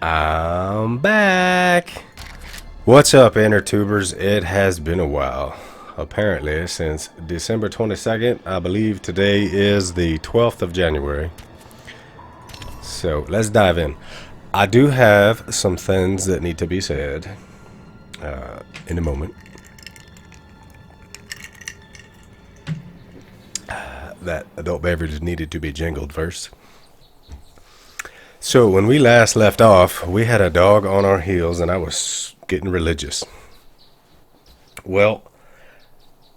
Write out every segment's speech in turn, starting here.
I'm back. What's up, inner tubers? It has been a while. Apparently, since December 22nd, I believe today is the 12th of January. So let's dive in. I do have some things that need to be said in a moment. That adult beverage needed to be jingled first. So when we last left off, we had a dog on our heels and I was getting religious. Well,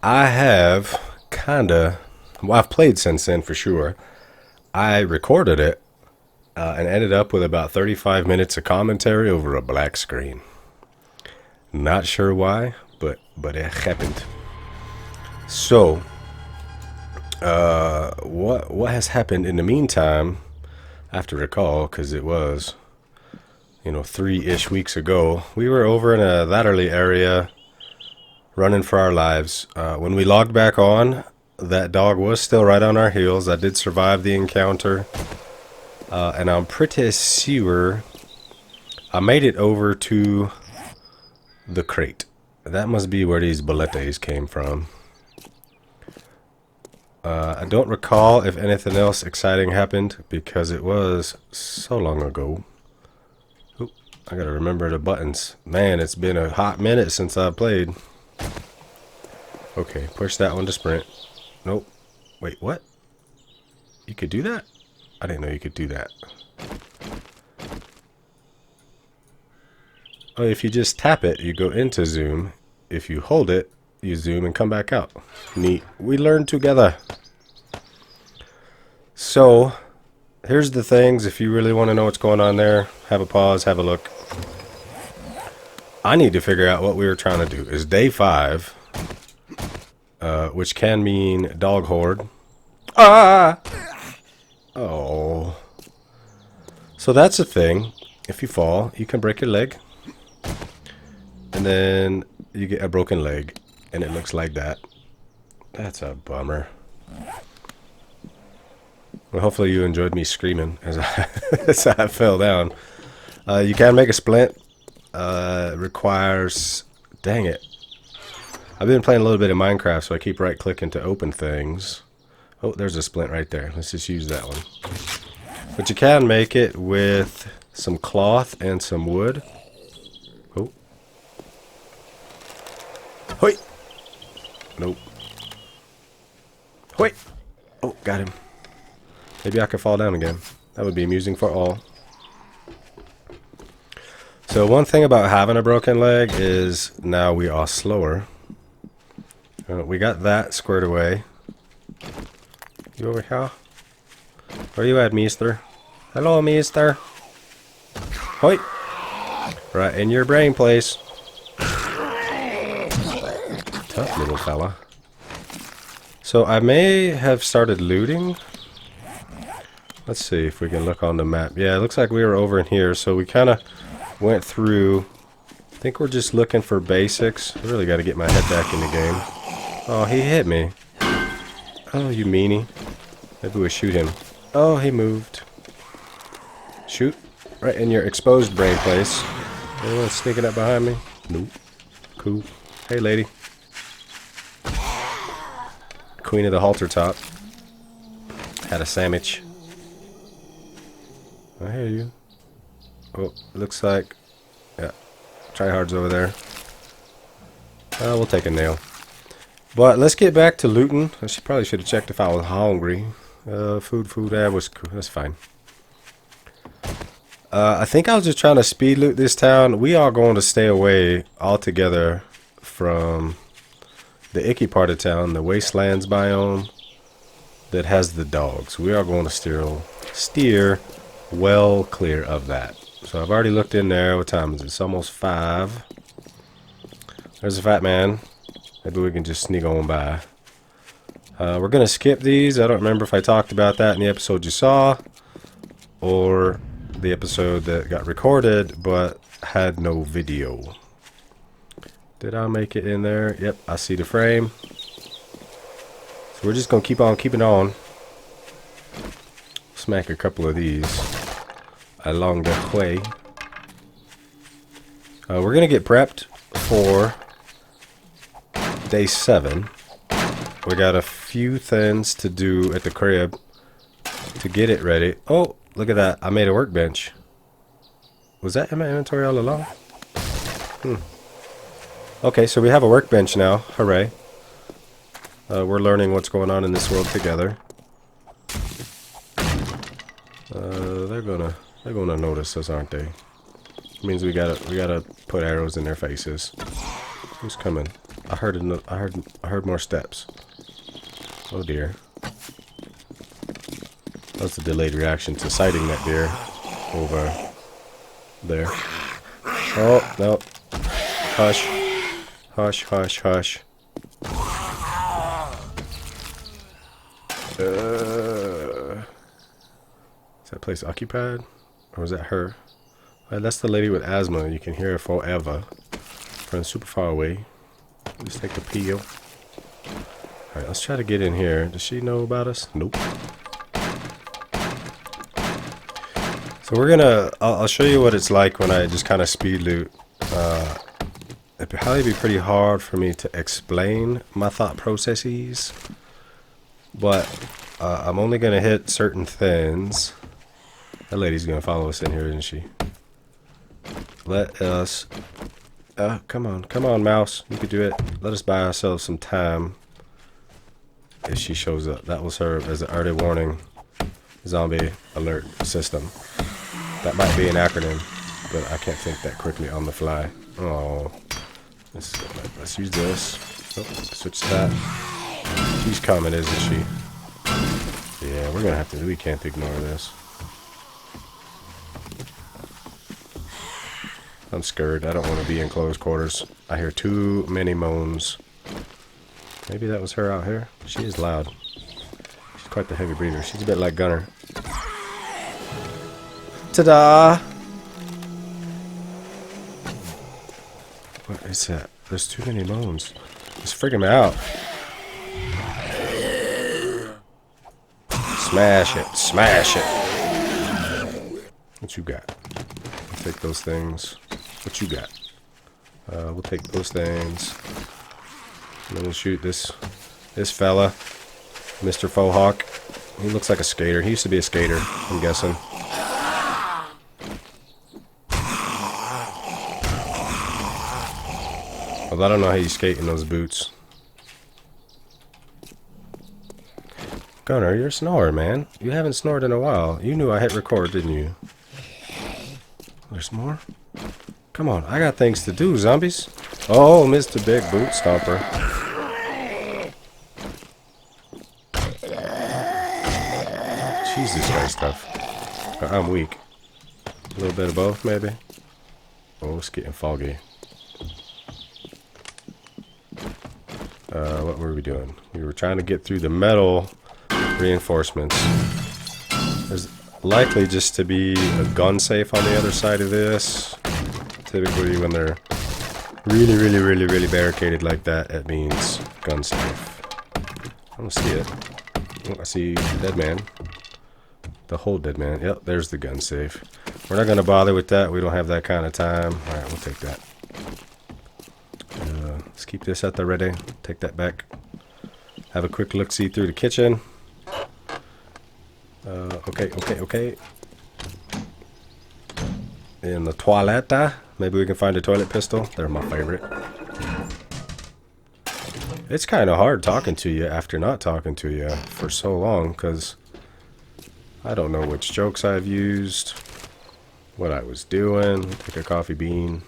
I have I've played since then for sure. I recorded it and ended up with about 35 minutes of commentary over a black screen. Not sure why, but it happened. So, what has happened in the meantime? I have to recall, because it was, 3-ish weeks ago. We were over in a latterly area running for our lives. When we logged back on, that dog was still right on our heels. I did survive the encounter. And I'm pretty sure I made it over to the crate. That must be where these bullets came from. I don't recall if anything else exciting happened because it was so long ago. Oop, I gotta remember the buttons. Man, it's been a hot minute since I've played. Okay, push that one to sprint. Nope. Wait, what? You could do that? I didn't know you could do that. Oh, if you just tap it, you go into zoom. If you hold it, you zoom and come back out. Neat. We learned together. So, here's the things. If you really want to know what's going on there, have a pause, have a look. I need to figure out what we were trying to do. It's day 5, which can mean dog horde. Ah! Oh. So that's a thing. If you fall, you can break your leg. And then you get a broken leg. And it looks like that. That's a bummer. Well, hopefully you enjoyed me screaming as I fell down. You can make a splint. Requires... Dang it. I've been playing a little bit of Minecraft, so I keep right-clicking to open things. Oh, there's a splint right there. Let's just use that one. But you can make it with some cloth and some wood. Oh. Hoi! Nope. Wait! Oh, got him. Maybe I could fall down again. That would be amusing for all. So one thing about having a broken leg is now we are slower. We got that squared away. You over here? Where you at, mister? Hello, mister. Hoi! Right in your brain place. Tough little fella. So I may have started looting. Let's see if we can look on the map. Yeah, it looks like we were over in here, so we kind of went through. I think we're just looking for basics. I really got to get my head back in the game. Oh, he hit me. Oh, you meanie. Maybe we shoot him. Oh, he moved. Shoot. Right in your exposed brain place. Anyone sneaking up behind me? Nope. Cool. Hey, lady. Queen of the halter top. Had a sandwich. I hear you. Oh, looks like... Yeah. Tryhard's over there. We'll take a nail. But let's get back to looting. Probably should have checked if I was hungry. Food, that's fine. I think I was just trying to speed loot this town. We are going to stay away altogether from the icky part of town, the wastelands biome that has the dogs. We are going to steer well clear of that. So I've already looked in there. What time is it? It's almost 5. There's a fat man. Maybe we can just sneak on by. We're going to skip these. I don't remember if I talked about that in the episode you saw or the episode that got recorded but had no video. Did I make it in there? Yep, I see the frame. So we're just going to keep on keeping on. Smack a couple of these along the way. We're gonna get prepped for day 7. We got a few things to do at the crib to get it ready. Oh, look at that. I made a workbench. Was that in my inventory all along? Okay, so we have a workbench now. Hooray. We're learning what's going on in this world together. They're gonna notice us, aren't they? It means we gotta put arrows in their faces. Who's coming? I heard more steps. Oh dear. That's a delayed reaction to sighting that deer over there. Oh no! Hush, hush, hush, hush. Is that place occupied? Or is that her? Well, that's the lady with asthma. You can hear her forever. From super far away. Let's take a peel. Alright, let's try to get in here. Does she know about us? Nope. So we're gonna... I'll show you what it's like when I just kind of speed loot. It'd probably be pretty hard for me to explain my thought processes. But I'm only gonna hit certain things. That lady's gonna follow us in here, isn't she? Let us... come on, mouse. You could do it. Let us buy ourselves some time. If she shows up. That will serve as an early warning zombie alert system. That might be an acronym, but I can't think that quickly on the fly. Oh. Let's use this. Oh, switch that. She's coming, isn't she? Yeah, we're gonna have to... We can't ignore this. I'm scared. I don't want to be in close quarters. I hear too many moans. Maybe that was her out here. She is loud. She's quite the heavy breather. She's a bit like Gunner. Ta-da! What is that? There's too many moans. It's freaking me out. Smash it. Smash it. What you got? I'll take those things. What you got? We'll take those things. And then we'll shoot this fella. Mr. Fohawk. He looks like a skater. He used to be a skater, I'm guessing. Well, I don't know how you skate in those boots. Gunner, you're a snorer, man. You haven't snored in a while. You knew I hit record, didn't you? There's more? Come on, I got things to do, zombies. Oh, Mr. Big Boot Stomper. Jesus Christ stuff. I'm weak. A little bit of both, maybe. Oh, it's getting foggy. What were we doing? We were trying to get through the metal reinforcements. There's likely just to be a gun safe on the other side of this. Typically when they're really barricaded like that, it means gun safe. I don't see it. Oh, I see dead man. The whole dead man. Yep, there's the gun safe. We're not going to bother with that. We don't have that kind of time. Alright, we'll take that. Let's keep this at the ready. Take that back. Have a quick look-see through the kitchen. Okay. In the toilet, maybe we can find a toilet pistol. They're my favorite. It's kind of hard talking to you after not talking to you for so long, because I don't know which jokes I've used, what I was doing. Take a coffee bean.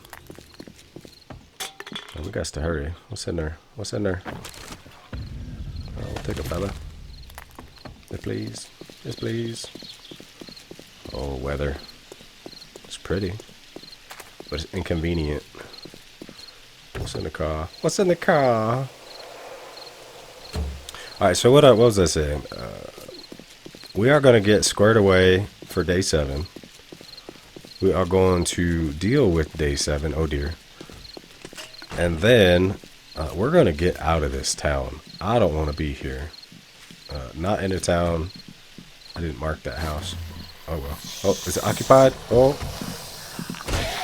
Oh, we got to hurry. What's in there? What's in there? Oh, we'll take a fella. Yes, please. Yes, please. Oh, weather. It's pretty, but it's inconvenient. What's in the car? What's in the car? Alright, so what was I saying? We are going to get squared away for day 7. We are going to deal with day 7. Oh dear. And then we're going to get out of this town. I don't want to be here. Not in a town. I didn't mark that house. Oh well. Oh, is it occupied? Oh.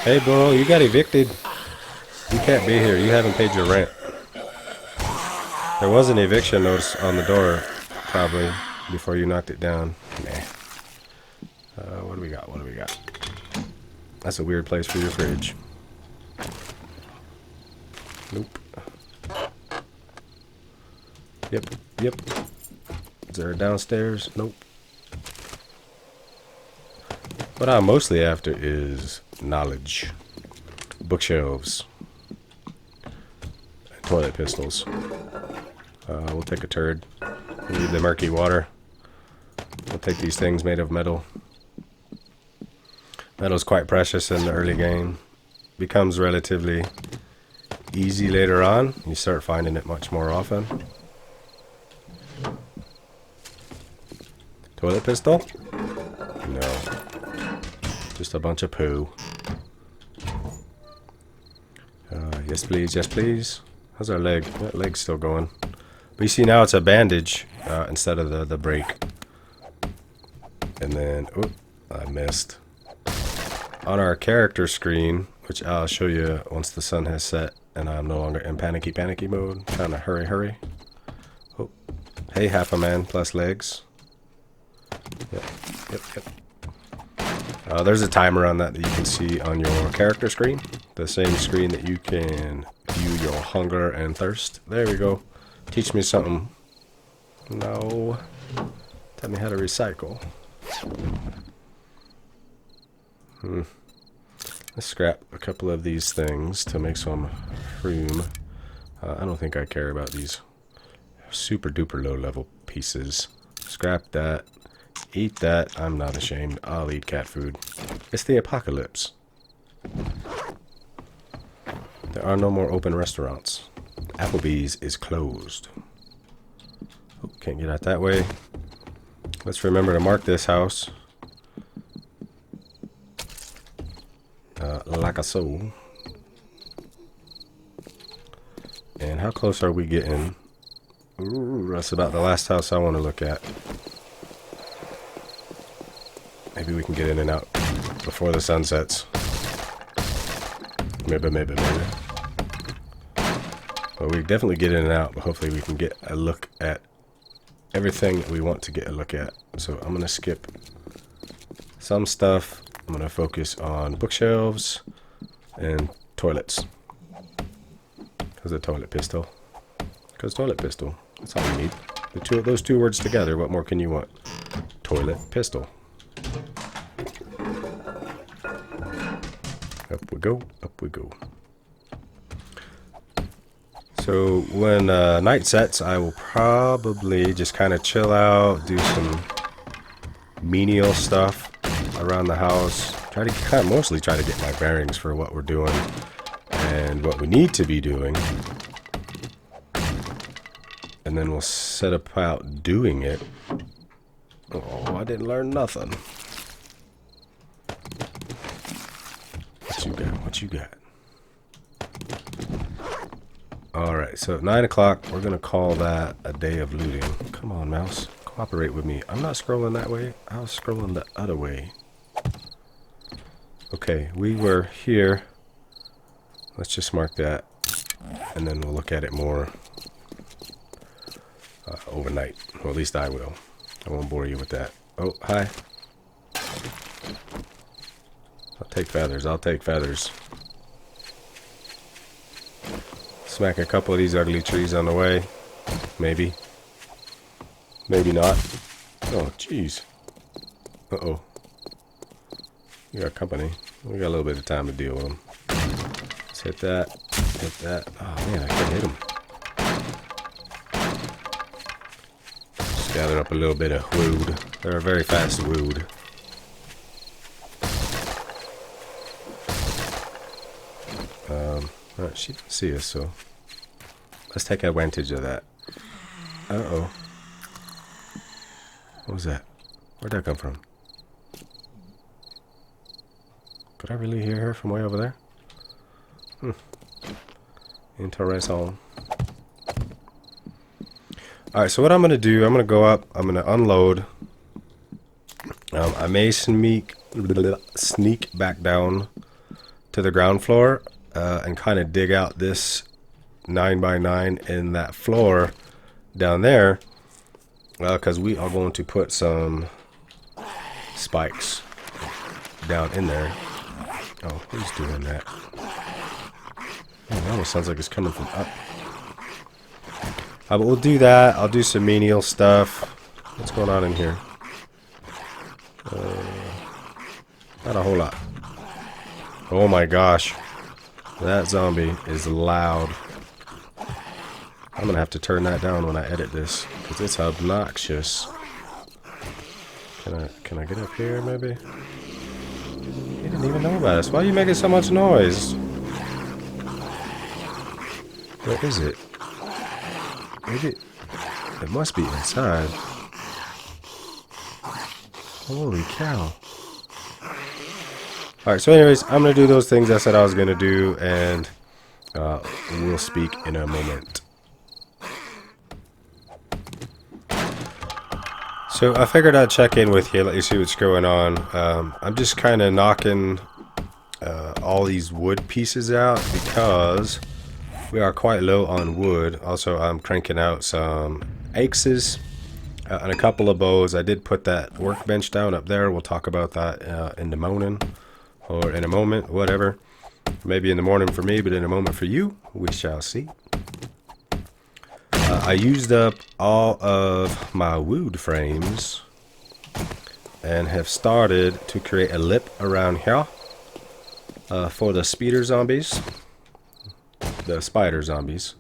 Hey bro, you got evicted. You can't be here. You haven't paid your rent. There was an eviction notice on the door, probably, before you knocked it down. Nah. What do we got? What do we got? That's a weird place for your fridge. Nope. Yep, yep. Is there a downstairs? Nope. What I'm mostly after is knowledge. Bookshelves. Toilet pistols. We'll take a turd. We need the murky water. We'll take these things made of metal. Metal's quite precious in the early game. Becomes relatively easy later on. You start finding it much more often. Toilet pistol? No. Just a bunch of poo. Yes please, yes please. How's our leg? That leg's still going. But you see now it's a bandage instead of the break. And then, oop, I missed. On our character screen, which I'll show you once the sun has set and I'm no longer in panicky mode, trying to hurry. Oh, hey, half a man plus legs. Yep. There's a timer on that you can see on your character screen. The same screen that you can view your hunger and thirst. There we go. Teach me something. No. Tell me how to recycle. Let's scrap a couple of these things to make some room. I don't think I care about these super duper low level pieces. Scrap that. Eat that. I'm not ashamed. I'll eat cat food. It's the apocalypse. There are no more open restaurants. Applebee's is closed. Oh, can't get out that way. Let's remember to mark this house. Like a soul. And how close are we getting? Ooh, that's about the last house I want to look at. Maybe we can get in and out before the sun sets. Maybe. Well, we definitely get in and out, but hopefully we can get a look at everything that we want to get a look at. So I'm going to skip some stuff. I'm going to focus on bookshelves and toilets. Because the toilet pistol. Because toilet pistol. That's all you need. Those two words together, what more can you want? Toilet pistol. Up we go, up we go. So when night sets, I will probably just kind of chill out, do some menial stuff around the house. Mostly try to get my bearings for what we're doing and what we need to be doing. And then we'll set about doing it. Oh, I didn't learn nothing. What you got? What you got? Alright, so at 9 o'clock, we're going to call that a day of looting. Come on, mouse. Cooperate with me. I'm not scrolling that way. I was scrolling the other way. Okay, we were here. Let's just mark that. And then we'll look at it more overnight. Or at least I will. I won't bore you with that. Oh, hi. I'll take feathers. I'll take feathers. Smack a couple of these ugly trees on the way. Maybe. Maybe not. Oh, jeez. Uh-oh. We got company. We got a little bit of time to deal with them. Let's hit that. Hit that. Oh, man, I can't hit them. Just gather up a little bit of wood. They're a very fast wood. Alright, she didn't see us, so let's take advantage of that. Uh-oh. What was that? Where'd that come from? Could I really hear her from way over there? Interesting. Alright, so what I'm going to do, I'm going to go up, I'm going to unload. I may sneak back down to the ground floor and kind of dig out this 9x9 in that floor down there, because we are going to put some spikes down in there. Oh, who's doing that? Oh, that almost sounds like it's coming from up. But we'll do that. I'll do some menial stuff. What's going on in here? Not a whole lot. Oh my gosh. That zombie is loud. I'm going to have to turn that down when I edit this, because it's obnoxious. Can I get up here, maybe? He didn't even know about us. Why are you making so much noise? Where is it? Maybe it must be inside. Holy cow. Alright, so anyways, I'm going to do those things I said I was going to do, and we'll speak in a moment. So I figured I'd check in with you, let you see what's going on. I'm just kind of knocking all these wood pieces out because we are quite low on wood. Also, I'm cranking out some axes and a couple of bows. I did put that workbench down up there. We'll talk about that in the morning, or in a moment, whatever. Maybe in the morning for me, but in a moment for you. We shall see. I used up all of my wood frames and have started to create a lip around here for the spider zombies. The spider zombies.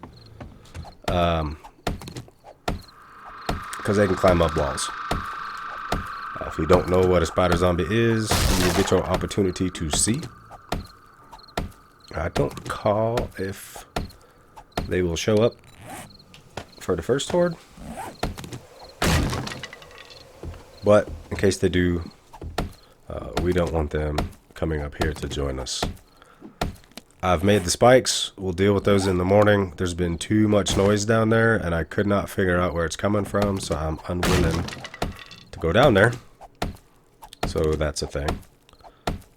Because they can climb up walls. If you don't know what a spider zombie is, you get your opportunity to see. I don't recall if they will show up for the first horde, but in case they do, we don't want them coming up here to join us. I've made the spikes. We'll deal with those in the morning. There's been too much noise down there and I could not figure out where it's coming from, so I'm unwilling to go down there. So that's a thing.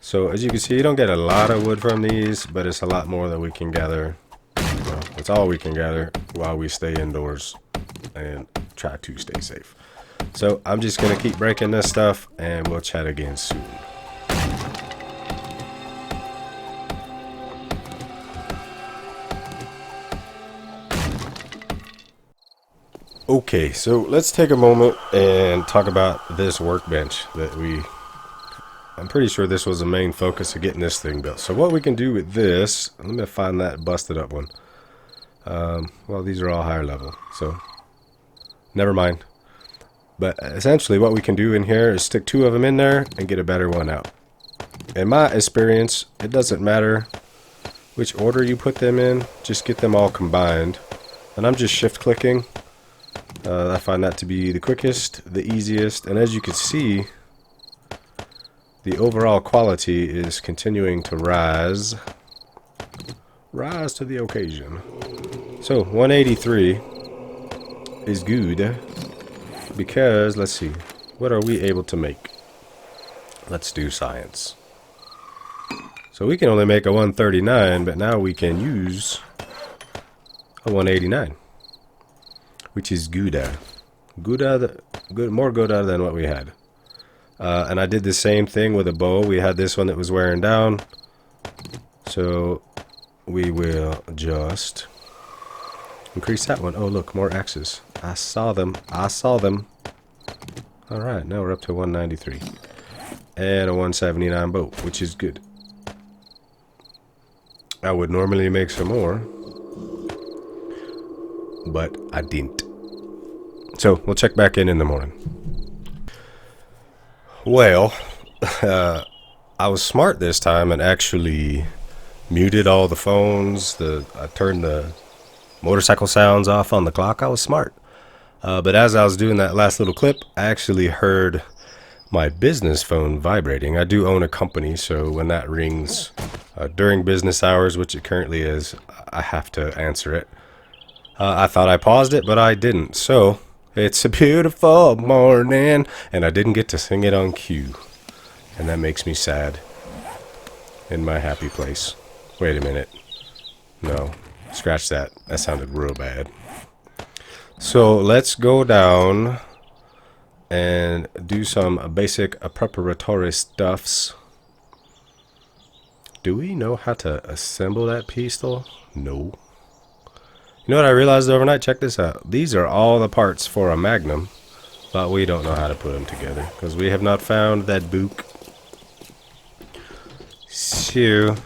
So as you can see, you don't get a lot of wood from these, but it's a lot more than we can gather. Well, it's all we can gather while we stay indoors and try to stay safe. So I'm just going to keep breaking this stuff and we'll chat again soon. Okay, so let's take a moment and talk about this workbench that I'm pretty sure this was the main focus of getting this thing built. So what we can do with this, let me find that busted up one. Well, these are all higher level, so never mind. But essentially what we can do in here is stick 2 of them in there and get a better one out. In my experience, it doesn't matter which order you put them in, just get them all combined. And I'm just shift clicking. I find that to be the quickest, the easiest, and as you can see, the overall quality is continuing to rise. Rise to the occasion. So 183 is good because, let's see, what are we able to make? Let's do science. So we can only make a 139, but now we can use a 189, which is gooder. More gooder than what we had. And I did the same thing with a bow. We had this one that was wearing down, so we will just increase that one. Oh look, more axes. I saw them. Alright, now we're up to 193 and a 179 bow, which is good. I would normally make some more, but I didn't. So we'll check back in the morning. Well, I was smart this time and actually muted all the phones. I turned the motorcycle sounds off on the clock. I was smart. But as I was doing that last little clip, I actually heard my business phone vibrating. I do own a company, so when that rings during business hours, which it currently is, I have to answer it. I thought I paused it, but I didn't. So it's a beautiful morning, and I didn't get to sing it on cue, and that makes me sad in my happy place. Wait a minute. No, scratch that. That sounded real bad. So let's go down and do some basic preparatory stuffs. Do we know how to assemble that pistol? No. You know what I realized overnight? Check this out. These are all the parts for a Magnum, but we don't know how to put them together because we have not found that book. So,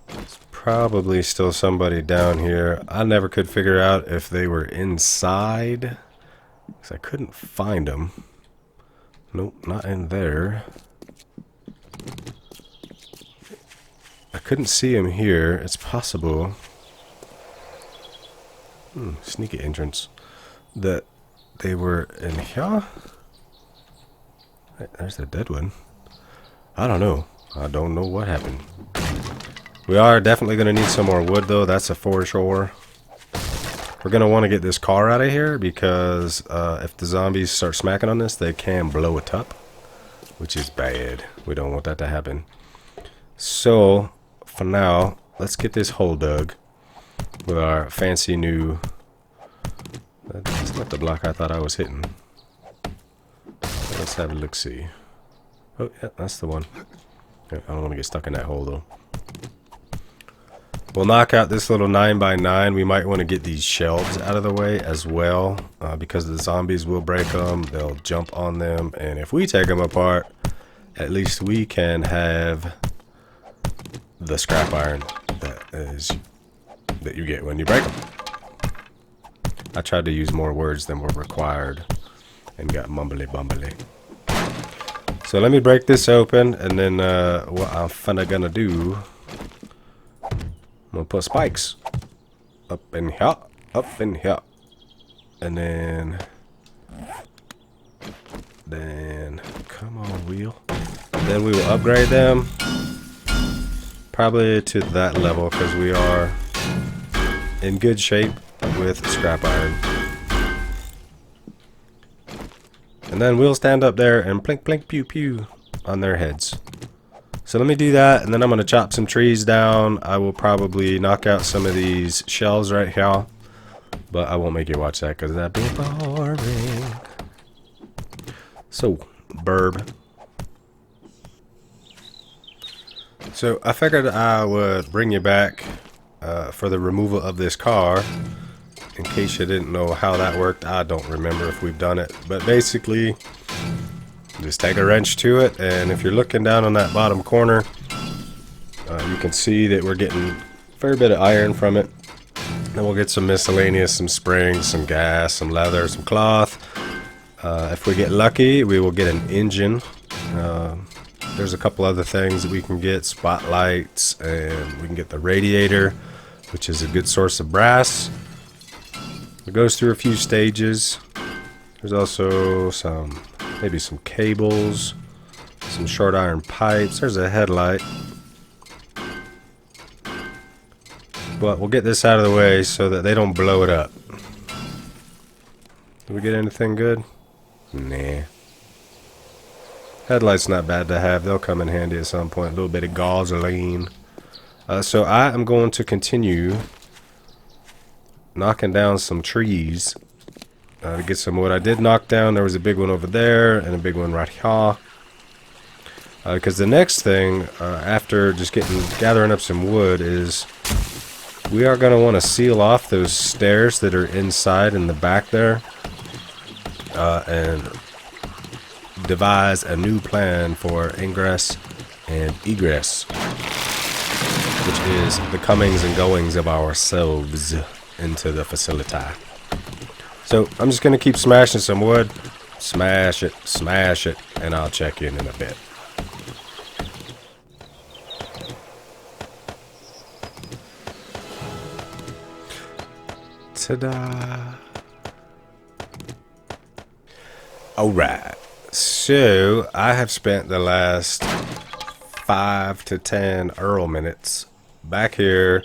there's probably still somebody down here. I never could figure out if they were inside because I couldn't find them. Nope, not in there. I couldn't see him here. It's possible. Sneaky entrance. That they were in here. There's the dead one. I don't know. I don't know what happened. We are definitely going to need some more wood, though. That's a for sure. We're going to want to get this car out of here because if the zombies start smacking on this, they can blow it up, which is bad. We don't want that to happen. So, for now, let's get this hole dug with our fancy new... That's not the block I thought I was hitting. Let's have a look-see. Oh, yeah, that's the one. I don't want to get stuck in that hole, though. We'll knock out this little 9x9. We might want to get these shelves out of the way as well, because the zombies will break them. They'll jump on them, and if we take them apart, at least we can have the scrap iron that you get when you break them. I tried to use more words than were required and got mumbly bumbly. So let me break this open, and then what I'm finna gonna do, I'm gonna put spikes up in here, and then come on, wheel. And then we will upgrade them probably to that level because we are in good shape with scrap iron. And then we'll stand up there and plink plink pew pew on their heads. So let me do that, and then I'm going to chop some trees down. I will probably knock out some of these shelves right here, but I won't make you watch that because that'd be boring. So, burb. So I figured I would bring you back for the removal of this car. In case you didn't know how that worked, I don't remember if we've done it. But basically, just take a wrench to it, and if you're looking down on that bottom corner, you can see that we're getting a fair bit of iron from it. Then we'll get some miscellaneous, some springs, some gas, some leather, some cloth. If we get lucky, we will get an engine. There's a couple other things that we can get, spotlights, and we can get the radiator, which is a good source of brass. It goes through a few stages. There's also maybe some cables, some short iron pipes. There's a headlight. But we'll get this out of the way so that they don't blow it up. Did we get anything good? Nah. Headlights not bad to have. They'll come in handy at some point. A little bit of gasoline. So I am going to continue knocking down some trees to get some wood. I did knock down, there was a big one over there and a big one right here. Because the next thing, after just gathering up some wood, is we are going to want to seal off those stairs that are inside in the back there, and devise a new plan for ingress and egress, which is the comings and goings of ourselves into the facility. So I'm just going to keep smashing some wood. Smash it, and I'll check in a bit. Ta-da! Alright, so I have spent the last 5 to 10 Earl minutes back here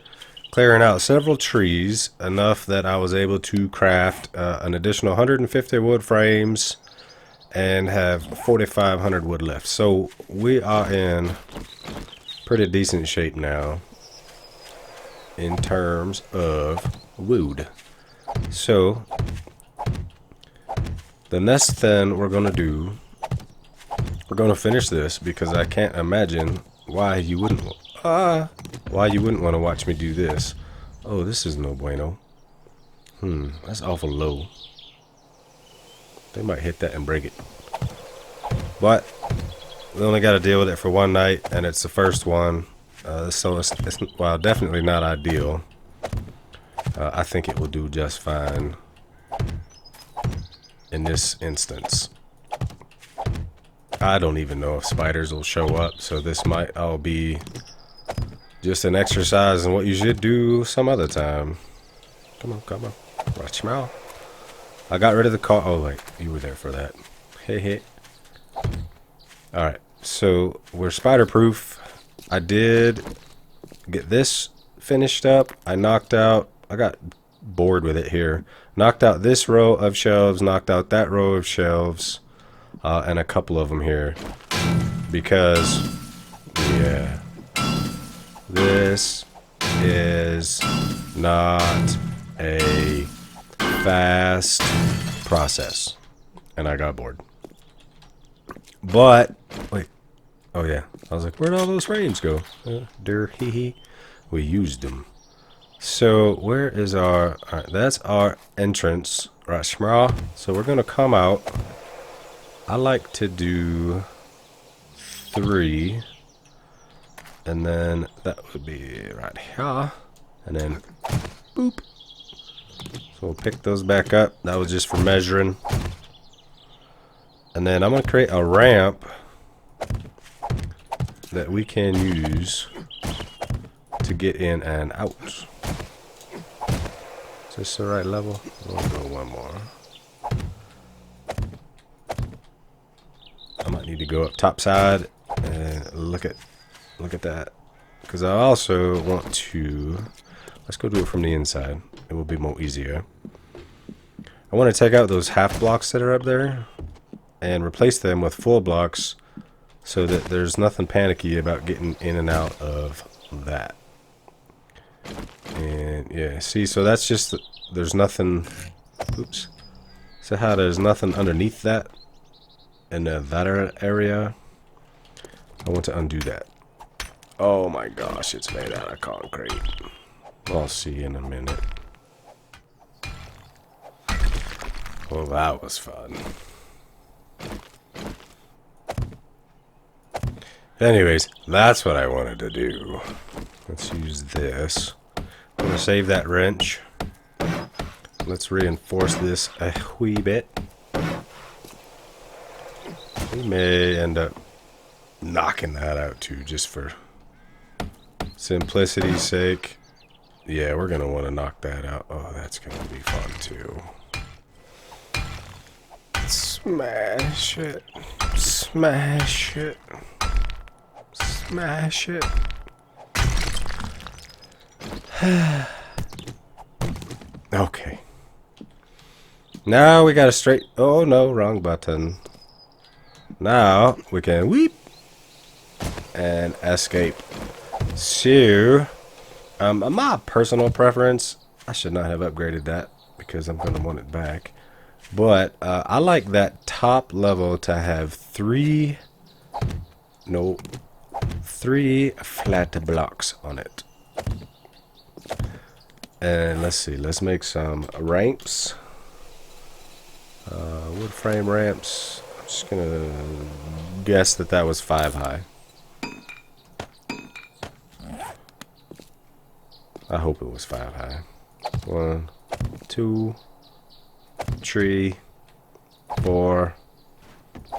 clearing out several trees, enough that I was able to craft an additional 150 wood frames and have 4,500 wood left. So we are in pretty decent shape now. in terms of wood. So the next thing we're gonna do, we're gonna finish this because I can't imagine why you wouldn't want to watch me do this. Oh, this is no bueno. That's awful low. They might hit that and break it. But we only got to deal with it for one night, and it's the first one. So it's well, definitely not ideal. I think it will do just fine in this instance. I don't even know if spiders will show up, so this might all be just an exercise in what you should do some other time. Come on, come on. Watch your mouth. I got rid of the car. Oh, wait, you were there for that. Hey, hey. Alright, so we're spider proof. I did get this finished up. I got bored with it here. Knocked out this row of shelves, knocked out that row of shelves, and a couple of them here. Because, yeah, this is not a fast process, and I got bored. But wait, oh yeah, I was like, where'd all those frames go? We used them. So where is our? All right, that's our entrance, right? So we're gonna come out. I like to do 3, and then that would be right here, and then boop. So we'll pick those back up. That was just for measuring. And then I'm going to create a ramp that we can use to get in and out. Is this the right level? We'll go one more. I might need to go up top side and look at that. Because I also want to, let's go do it from the inside. It will be more easier. I want to take out those half blocks that are up there and replace them with full blocks so that there's nothing panicky about getting in and out of that. And yeah, see, so that's just, there's nothing, oops. So how there's nothing underneath that in that area. I want to undo that. Oh my gosh, it's made out of concrete. I'll see in a minute. Well, that was fun. Anyways, that's what I wanted to do. Let's use this. I'm going to save that wrench. Let's reinforce this a wee bit. We may end up knocking that out too, just for simplicity's sake. Yeah, we're going to want to knock that out. Oh, that's going to be fun too. Smash it. Smash it. Smash it. Okay. Now we got a straight... Oh no, wrong button. Now we can weep and escape. So, my personal preference, I should not have upgraded that because I'm going to want it back. But I like that top level to have 3 flat blocks on it. And let's see, let's make some ramps. Wood frame ramps. I'm just gonna guess that was 5 high. I hope it was 5 high. 1, 2, 3, 4,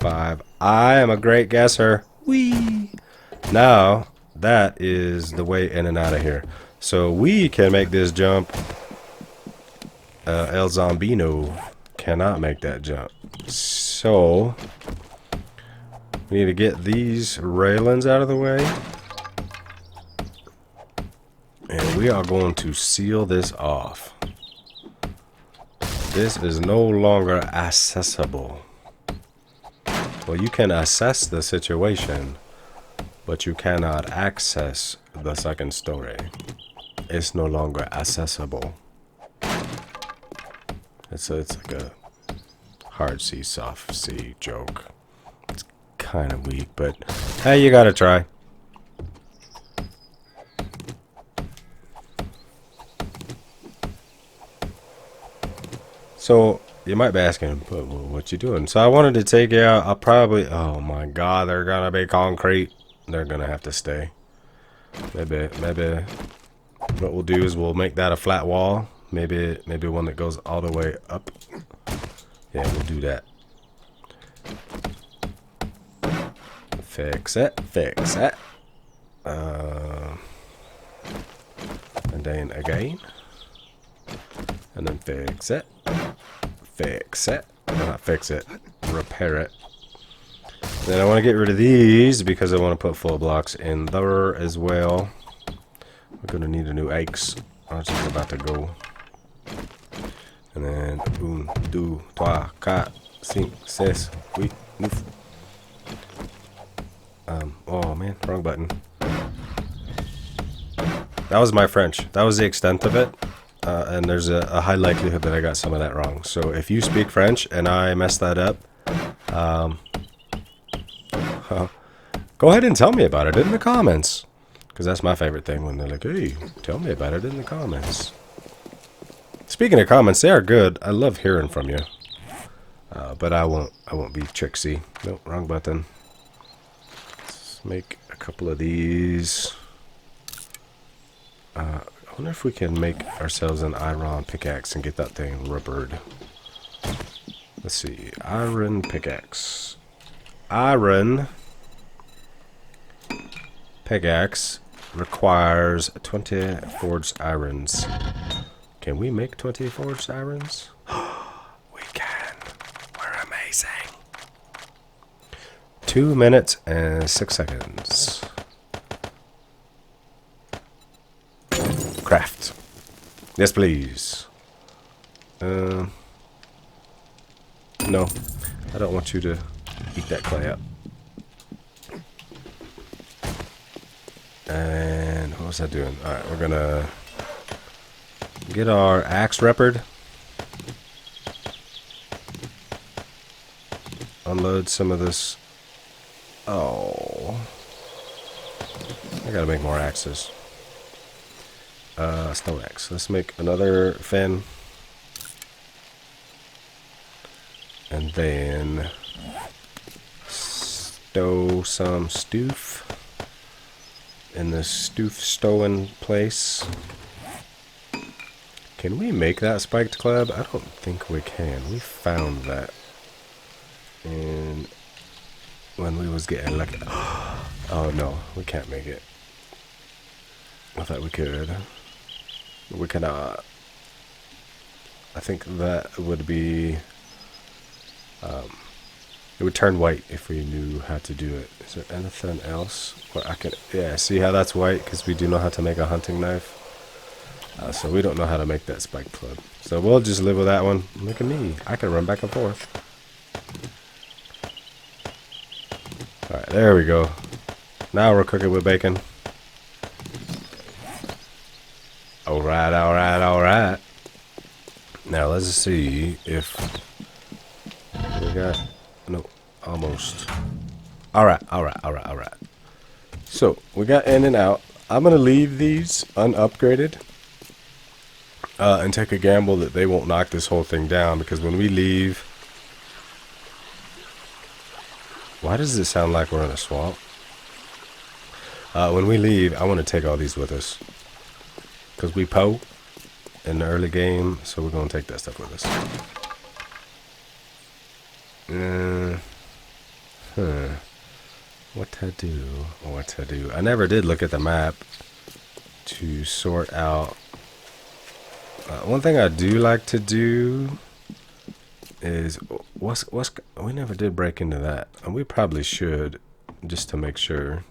5. I am a great guesser. Whee! Now that is the way in and out of here. So we can make this jump. El Zombino cannot make that jump. So we need to get these railings out of the way. And we are going to seal this off. This is no longer accessible. Well, you can assess the situation, but you cannot access the second story. it's no longer accessible. It's like a hard C, soft C joke. It's kind of weak, but hey, you gotta try. So you might be asking, what you doing? So I wanted to take it out. I'll probably, oh my god, they're gonna be concrete. They're gonna have to stay. Maybe what we'll do is we'll make that a flat wall. Maybe one that goes all the way up. Yeah, we'll do that. Fix it, fix it. And then again. And then fix it. Fix it. Not fix it. Repair it. Then I want to get rid of these because I want to put full blocks in there as well. We're going to need a new axe. I'm just about to go. And then 1, 2, 3, 4, 5, 6, 8, 9. Oh man, wrong button. That was my French. That was the extent of it. And there's a high likelihood that I got some of that wrong. So if you speak French and I mess that up, go ahead and tell me about it in the comments. Because that's my favorite thing when they're like, hey, tell me about it in the comments. Speaking of comments, they are good. I love hearing from you. But I won't be tricksy. Nope, wrong button. Let's make a couple of these. I wonder if we can make ourselves an iron pickaxe and get that thing rubbered. Let's see. Iron pickaxe. Iron pickaxe requires 20 forged irons. Can we make 20 forged irons? We can. We're amazing. 2 minutes and 6 seconds. Craft. Yes, please. No. I don't want you to eat that clay up. And what was I doing? Alright, we're gonna get our axe repaired. Unload some of this. Oh. I gotta make more axes. Stone axe. Let's make another fin. And then stow some stoof in the stoof stowing place. Can we make that spiked club? I don't think we can. We found that in when we was getting lucky. Oh no, we can't make it. I thought we could. We cannot. I think that would be it would turn white if we knew how to do it. Is there anything else where I can? Yeah, see how that's white because we do know how to make a hunting knife. So we don't know how to make that spike club. So we'll just live with that one. Look at me, I can run back and forth. All right, there we go. Now we're cooking with bacon. All right, all right, all right. Now let's see if we got, no, almost. All right, all right, all right, all right. So we got in and out. I'm gonna leave these unupgraded and take a gamble that they won't knock this whole thing down, because when we leave, why does it sound like we're in a swamp? When we leave, I want to take all these with us. Because we po in the early game, so we're going to take that stuff with us. What to do? What to do? I never did look at the map to sort out. One thing I do like to do is we never did break into that, and we probably should, just to make sure.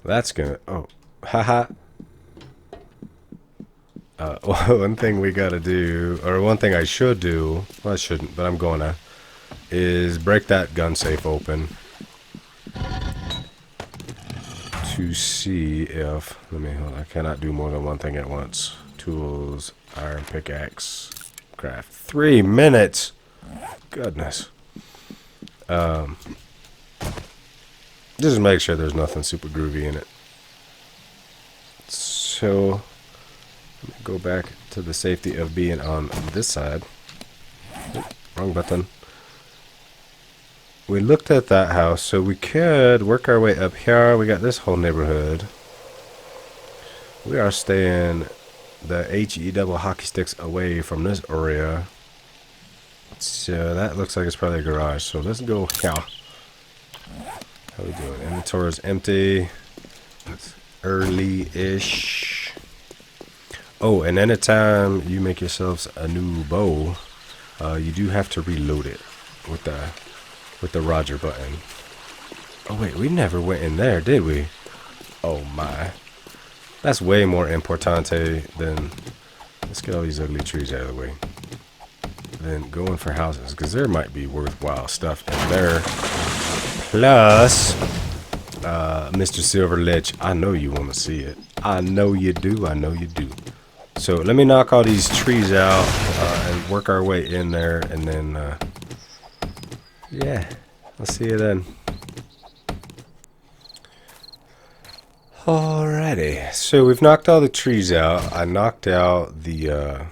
That's gonna, oh, haha. One thing we gotta do, or one thing I should do, well I shouldn't, but I'm gonna, is break that gun safe open to see if, let me hold on, I cannot do more than one thing at once. Tools, iron pickaxe, craft. 3 minutes. Goodness. Just make sure there's nothing super groovy in it. So let me go back to the safety of being on this side. Wrong button. We looked at that house, so we could work our way up here. We got this whole neighborhood. We are staying the HE double hockey sticks away from this area. So that looks like it's probably a garage. So let's go here. How we doing? Inventory is empty. It's early-ish. Oh, and anytime you make yourselves a new bow, you do have to reload it with the Roger button. Oh wait, we never went in there, did we? Oh my. That's way more importante than, let's get all these ugly trees out of the way, than going for houses, because there might be worthwhile stuff in there. Plus, Mr. Silver Lich, I know you want to see it. I know you do. I know you do. So let me knock all these trees out and work our way in there, and then yeah, I'll see you then. Alrighty, so we've knocked all the trees out. I knocked out the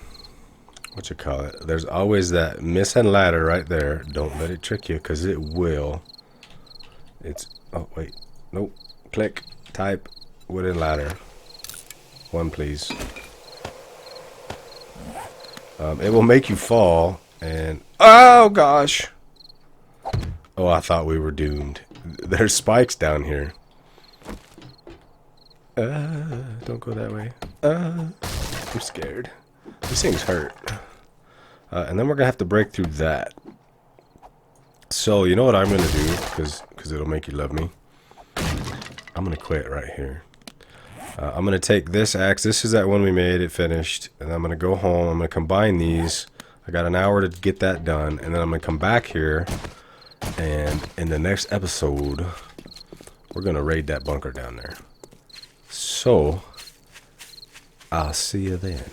what you call it? There's always that missing ladder right there. Don't let it trick you, because it will. It's, oh wait, nope. Click, type, wooden ladder. One, please. It will make you fall, and oh gosh. Oh, I thought we were doomed. There's spikes down here. Don't go that way. I'm scared. These things hurt. And then we're gonna have to break through that. So you know what I'm gonna do, because it'll make you love me. I'm gonna quit right here. I'm gonna take this axe. This is that one we made. It finished, and I'm gonna go home. I'm gonna combine these. I got an hour to get that done, and then I'm gonna come back here, and in the next episode, we're gonna raid that bunker down there. So I'll see you then.